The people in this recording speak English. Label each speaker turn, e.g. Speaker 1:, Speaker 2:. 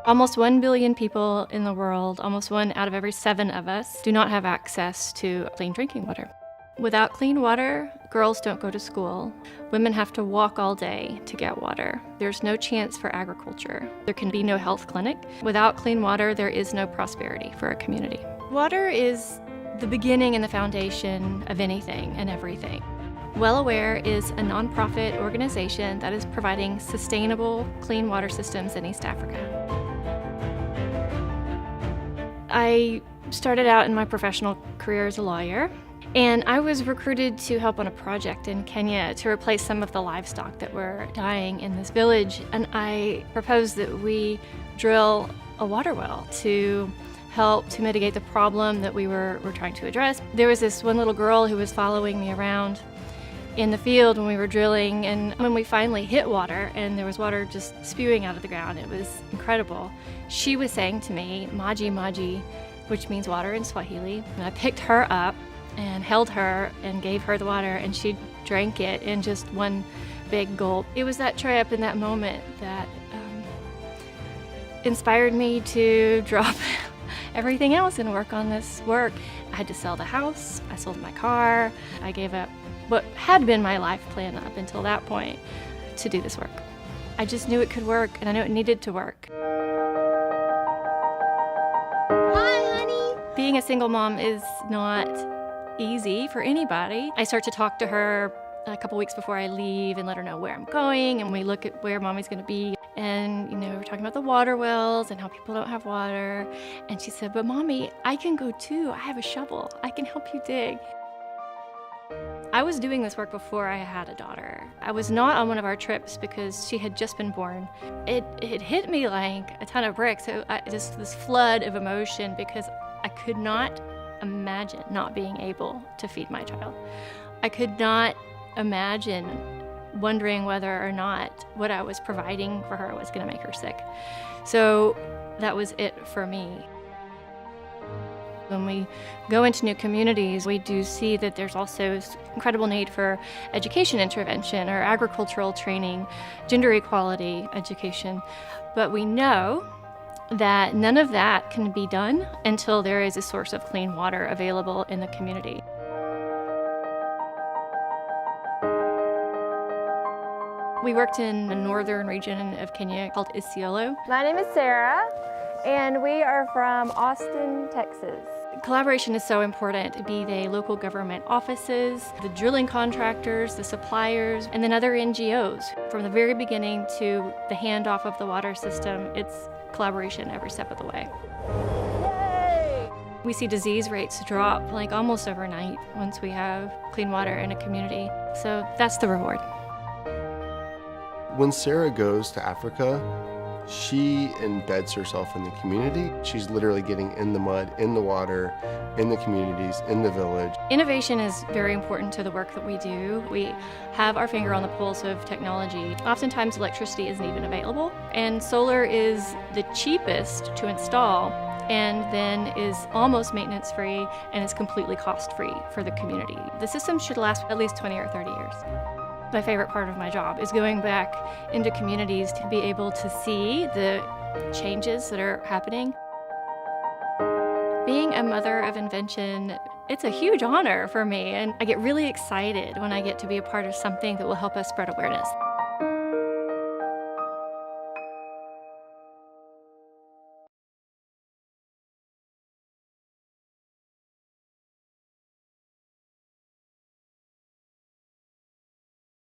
Speaker 1: Almost 1 billion people in the world, almost 1 out of every 7 of us, do not have access to clean drinking water. Without clean water, girls don't go to school. Women have to walk all day to get water. There's no chance for agriculture. There can be no health clinic. Without clean water, there is no prosperity for a community. Water is the beginning and the foundation of anything and everything. Well Aware is a nonprofit organization that is providing sustainable, clean water systems in East Africa. I started out in my professional career as a lawyer, and I was recruited to help on a project in Kenya to replace some of the livestock that were dying in this village. And I proposed that we drill a water well to help to mitigate the problem that we were trying to address. There was this one little girl who was following me around in the field when we were drilling, and when we finally hit water and there was water just spewing out of the ground, it was incredible. She was saying to me, "Maji, maji," which means water in Swahili. And I picked her up and held her and gave her the water, and she drank it in just one big gulp. It was that trip and that moment that inspired me to drop everything else and work on this work. I had to sell the house, I sold my car, I gave up what had been my life plan up until that point to do this work. I just knew it could work, and I knew it needed to work.
Speaker 2: Hi, honey.
Speaker 1: Being a single mom is not easy for anybody. I start to talk to her a couple weeks before I leave and let her know where I'm going, and we look at where Mommy's gonna be. And we're talking about the water wells and how people don't have water. And she said, "But Mommy, I can go too. I have a shovel. I can help you dig." I was doing this work before I had a daughter. I was not on one of our trips because she had just been born. It hit me like a ton of bricks. So just this flood of emotion because I could not imagine not being able to feed my child. I could not imagine wondering whether or not what I was providing for her was going to make her sick. So that was it for me. When we go into new communities, we do see that there's also incredible need for education intervention or agricultural training, gender equality education. But we know that none of that can be done until there is a source of clean water available in the community. We worked in a northern region of Kenya called Isiolo.
Speaker 2: My name is Sarah, and we are from Austin, Texas.
Speaker 1: Collaboration is so important, be they local government offices, the drilling contractors, the suppliers, and then other NGOs. From the very beginning to the handoff of the water system, it's collaboration every step of the way.
Speaker 2: Yay!
Speaker 1: We see disease rates drop like almost overnight once we have clean water in a community. So that's the reward.
Speaker 3: When Sarah goes to Africa, she embeds herself in the community. She's literally getting in the mud, in the water, in the communities, in the village.
Speaker 1: Innovation is very important to the work that we do. We have our finger on the pulse of technology. Oftentimes electricity isn't even available, and solar is the cheapest to install and then is almost maintenance free and is completely cost free for the community. The system should last at least 20 or 30 years. My favorite part of my job is going back into communities to be able to see the changes that are happening. Being a mother of invention, it's a huge honor for me, and I get really excited when I get to be a part of something that will help us spread awareness.